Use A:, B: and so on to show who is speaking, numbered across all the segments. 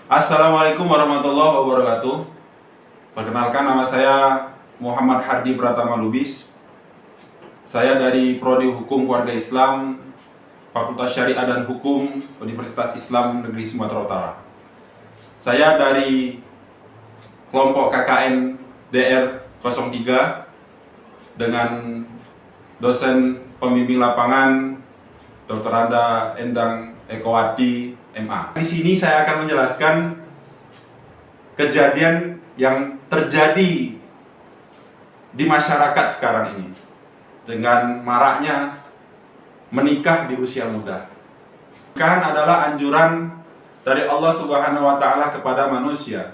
A: Assalamualaikum warahmatullahi wabarakatuh. Perkenalkan, nama saya Muhammad Hardi Pratama Lubis. Saya dari Prodi Hukum Keluarga Islam, Fakultas Syariah dan Hukum, Universitas Islam Negeri Sumatera Utara. Saya dari kelompok KKN DR 03 dengan dosen pembimbing lapangan Dr. Anda Endang Ekowati, MA. Di sini saya akan menjelaskan kejadian yang terjadi di masyarakat sekarang ini dengan maraknya menikah di usia muda. Pernikahan adalah anjuran dari Allah Subhanahu wa Ta'ala kepada manusia.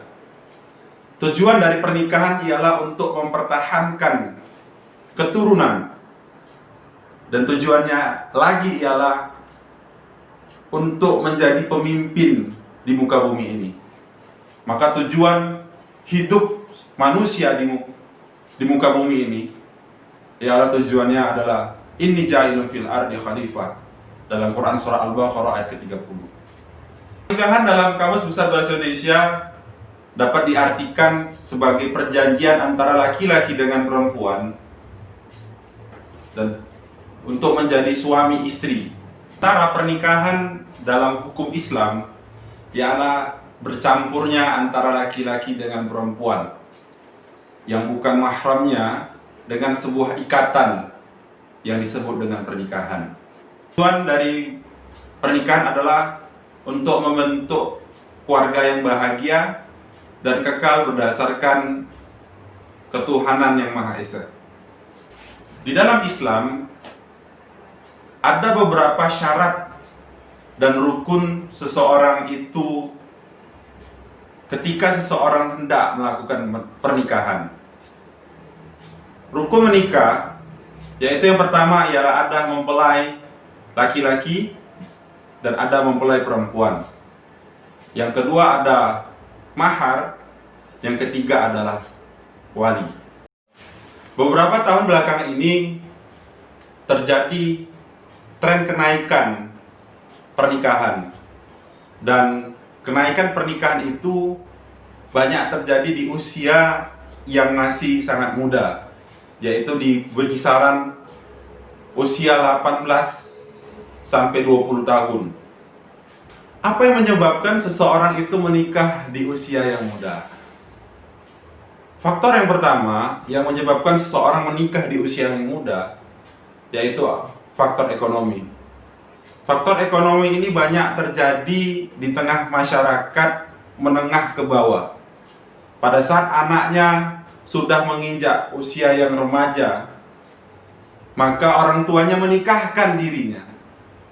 A: Tujuan dari pernikahan ialah untuk mempertahankan keturunan, dan tujuannya lagi ialah untuk menjadi pemimpin di muka bumi ini. Maka tujuan hidup manusia di muka bumi ini ialah tujuannya adalah inni ja'ilun fil ardi khalifah, dalam Quran surah Al-Baqarah ayat ke-30. Pernikahan dalam Kamus Besar Bahasa Indonesia dapat diartikan sebagai perjanjian antara laki-laki dengan perempuan dan untuk menjadi suami istri. Cara pernikahan dalam hukum Islam ialah bercampurnya antara laki-laki dengan perempuan yang bukan mahramnya dengan sebuah ikatan yang disebut dengan pernikahan. Tujuan dari pernikahan adalah untuk membentuk keluarga yang bahagia dan kekal berdasarkan ketuhanan yang Maha Esa. Di dalam Islam ada beberapa syarat dan rukun seseorang itu ketika seseorang hendak melakukan pernikahan. Rukun menikah yaitu yang pertama ialah ada mempelai laki-laki dan ada mempelai perempuan. Yang kedua ada mahar, yang ketiga adalah wali. Beberapa tahun belakangan ini terjadi tren kenaikan pernikahan, dan kenaikan pernikahan itu banyak terjadi di usia yang masih sangat muda, yaitu di kisaran usia 18 sampai 20 tahun. Apa yang menyebabkan seseorang itu menikah di usia yang muda? Faktor yang pertama yang menyebabkan seseorang menikah di usia yang muda yaitu faktor ekonomi. Faktor ekonomi ini banyak terjadi di tengah masyarakat menengah ke bawah. Pada saat anaknya sudah menginjak usia yang remaja, maka orang tuanya menikahkan dirinya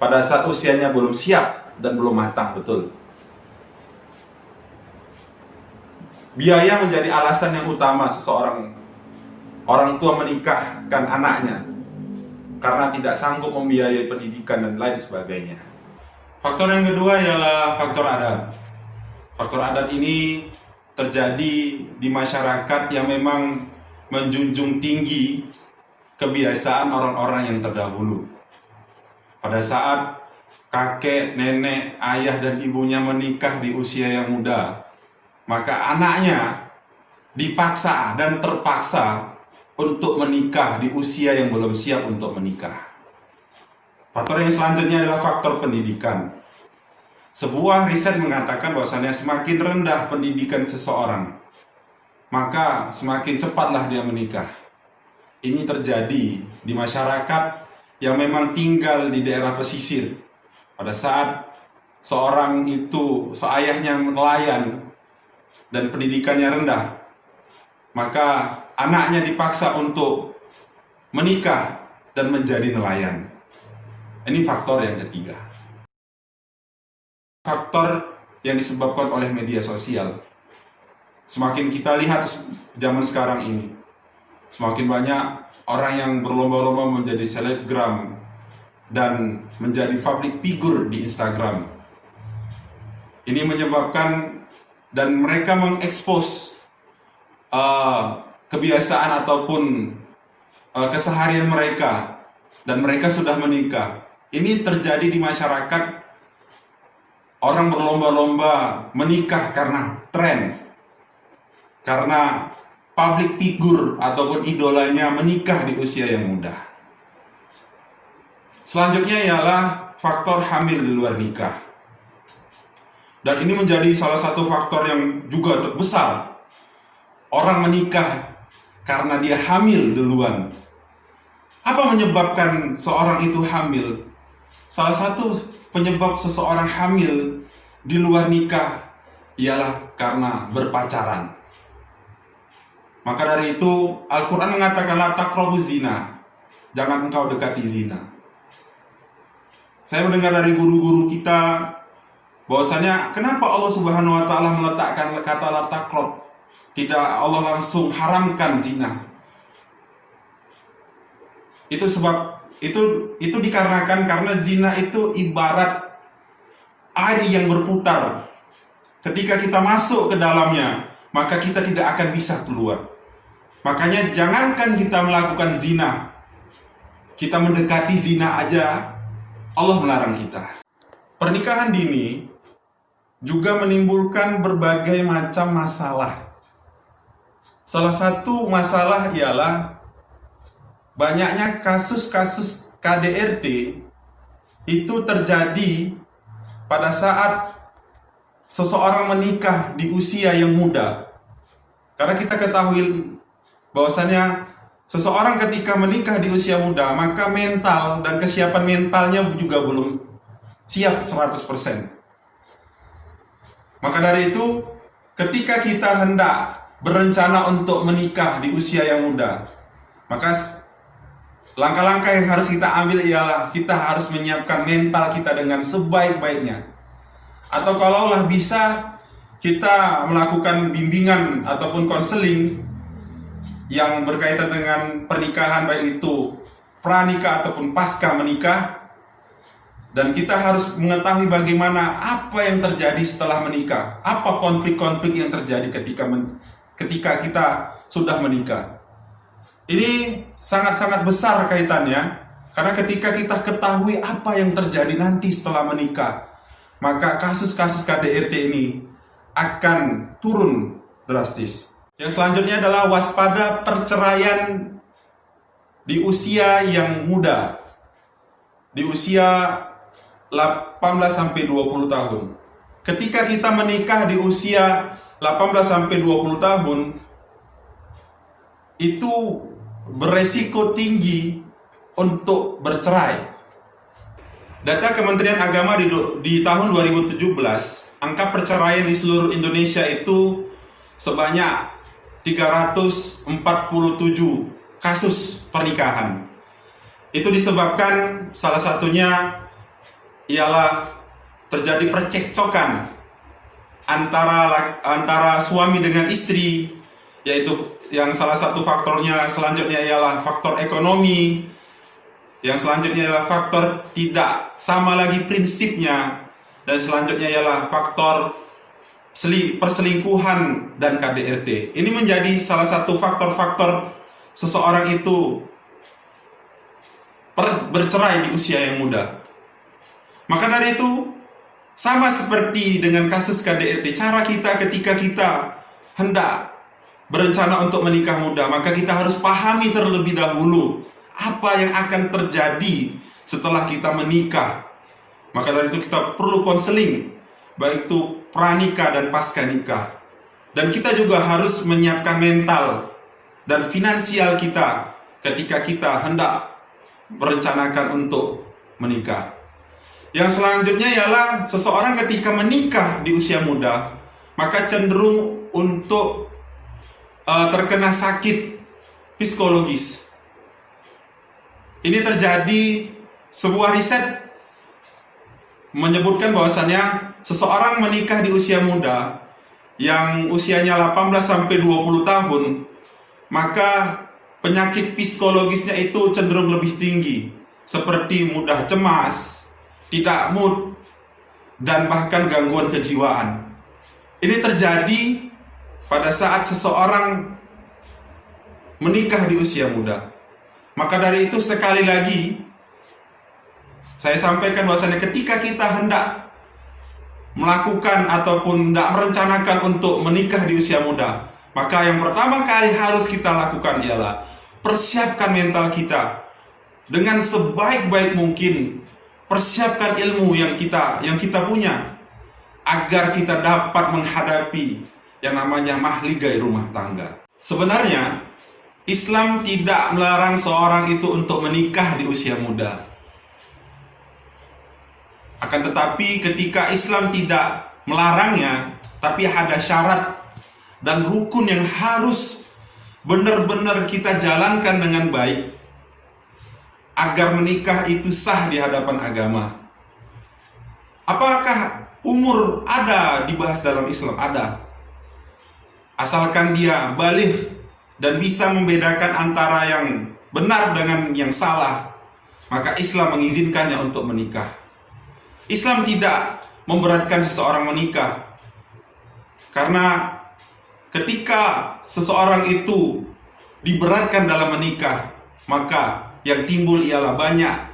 A: pada saat usianya belum siap dan belum matang betul. Biaya menjadi alasan yang utama seseorang orang tua menikahkan anaknya karena tidak sanggup membiayai pendidikan dan lain sebagainya. Faktor yang kedua ialah faktor adat. Faktor adat ini terjadi di masyarakat yang memang menjunjung tinggi kebiasaan orang-orang yang terdahulu. Pada saat kakek, nenek, ayah dan ibunya menikah di usia yang muda, maka anaknya dipaksa dan terpaksa untuk menikah di usia yang belum siap untuk menikah. Faktor yang selanjutnya adalah faktor pendidikan. Sebuah riset mengatakan bahwasannya semakin rendah pendidikan seseorang, maka semakin cepatlah dia menikah. Ini terjadi di masyarakat yang memang tinggal di daerah pesisir. Pada saat seorang itu, seayahnya nelayan dan pendidikannya rendah, maka anaknya dipaksa untuk menikah dan menjadi nelayan. Ini faktor yang ketiga. Faktor yang disebabkan oleh media sosial. Semakin kita lihat zaman sekarang ini, semakin banyak orang yang berlomba-lomba menjadi selebgram dan menjadi public figure di Instagram. Ini menyebabkan dan mereka mengekspos kebiasaan ataupun keseharian mereka, dan mereka sudah menikah. Ini terjadi di masyarakat Orang berlomba-lomba menikah karena tren, karena public figure ataupun idolanya menikah di usia yang muda. Selanjutnya ialah faktor hamil di luar nikah. Dan ini menjadi salah satu faktor yang juga terbesar. Orang menikah karena dia hamil duluan. Apa menyebabkan seorang itu hamil? Salah satu penyebab seseorang hamil di luar nikah ialah karena berpacaran. Maka dari itu Al-Quran mengatakan la taqrabuz zina, jangan engkau dekati zina. Saya mendengar dari guru-guru kita bahwasanya kenapa Allah Subhanahu wa taala meletakkan kata la taqrab, tidak Allah langsung haramkan zina. Itu sebab itu dikarenakan karena zina itu ibarat air yang berputar. Ketika kita masuk ke dalamnya, maka kita tidak akan bisa keluar. Makanya jangankan kita melakukan zina, kita mendekati zina aja Allah melarang kita. Pernikahan dini juga menimbulkan berbagai macam masalah. Salah satu masalah ialah banyaknya kasus-kasus KDRT itu terjadi pada saat seseorang menikah di usia yang muda. Karena kita ketahui bahwasannya seseorang ketika menikah di usia muda, maka mental dan kesiapan mentalnya juga belum siap 100%. Maka dari itu, ketika kita hendak berencana untuk menikah di usia yang muda, maka langkah-langkah yang harus kita ambil ialah kita harus menyiapkan mental kita dengan sebaik-baiknya. Atau kalaulah bisa, kita melakukan bimbingan ataupun konseling yang berkaitan dengan pernikahan, baik itu pranikah ataupun pasca menikah. Dan kita harus mengetahui bagaimana apa yang terjadi setelah menikah, apa konflik-konflik yang terjadi ketika kita sudah menikah. Ini sangat-sangat besar kaitannya, karena ketika kita ketahui apa yang terjadi nanti setelah menikah, maka kasus-kasus KDRT ini akan turun drastis. Yang selanjutnya adalah waspada perceraian di usia yang muda, di usia 18-20 tahun. Ketika kita menikah di usia 18-20 tahun, itu beresiko tinggi untuk bercerai. Data Kementerian Agama di tahun 2017, angka perceraian di seluruh Indonesia itu sebanyak 347 kasus pernikahan. Itu disebabkan salah satunya ialah terjadi percekcokan antara suami dengan istri, yaitu yang salah satu faktornya selanjutnya ialah faktor ekonomi, yang selanjutnya ialah faktor tidak sama lagi prinsipnya, dan selanjutnya ialah faktor perselingkuhan dan KDRT. Ini menjadi salah satu faktor-faktor seseorang itu bercerai di usia yang muda. Maka dari itu, sama seperti dengan kasus KDRT, cara kita ketika kita hendak berencana untuk menikah muda, maka kita harus pahami terlebih dahulu apa yang akan terjadi setelah kita menikah. Maka dari itu kita perlu konseling, baik itu pranikah dan pasca nikah. Dan kita juga harus menyiapkan mental dan finansial kita ketika kita hendak merencanakan untuk menikah. Yang selanjutnya ialah seseorang ketika menikah di usia muda, maka cenderung untuk terkena sakit psikologis. Ini terjadi, sebuah riset menyebutkan bahwasannya seseorang menikah di usia muda yang usianya 18-20 tahun, maka penyakit psikologisnya itu cenderung lebih tinggi, seperti mudah cemas, tidak mood, dan bahkan gangguan kejiwaan. Ini terjadi pada saat seseorang menikah di usia muda. Maka dari itu sekali lagi saya sampaikan bahwasanya ketika kita hendak melakukan ataupun tidak merencanakan untuk menikah di usia muda, maka yang pertama kali harus kita lakukan ialah persiapkan mental kita dengan sebaik-baik mungkin. Persiapkan ilmu yang kita punya agar kita dapat menghadapi yang namanya mahligai rumah tangga. Sebenarnya Islam tidak melarang seorang itu untuk menikah di usia muda. Akan tetapi ketika Islam tidak melarangnya, tapi ada syarat dan rukun yang harus benar-benar kita jalankan dengan baik agar menikah itu sah di hadapan agama. Apakah umur ada dibahas dalam Islam? Ada. Asalkan dia baligh dan bisa membedakan antara yang benar dengan yang salah, maka Islam mengizinkannya untuk menikah. Islam tidak memberatkan seseorang menikah, karena ketika seseorang itu diberatkan dalam menikah, maka yang timbul ialah banyak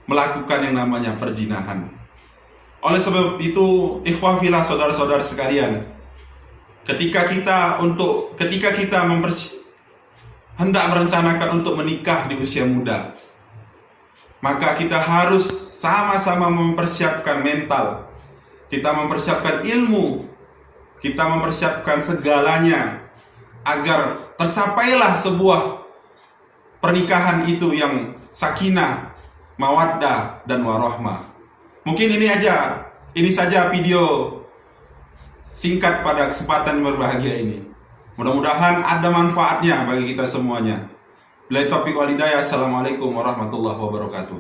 A: melakukan yang namanya perzinahan. Oleh sebab itu, ikhwah fillah, saudara-saudara sekalian, ketika kita hendak merencanakan untuk menikah di usia muda, maka kita harus sama-sama mempersiapkan mental, kita mempersiapkan ilmu, kita mempersiapkan segalanya agar tercapailah sebuah pernikahan itu yang sakinah, mawaddah, dan warahmah. Mungkin ini saja video singkat pada kesempatan berbahagia ini. Mudah-mudahan ada manfaatnya bagi kita semuanya. Billahi taufiq wal hidayah. Assalamualaikum warahmatullahi wabarakatuh.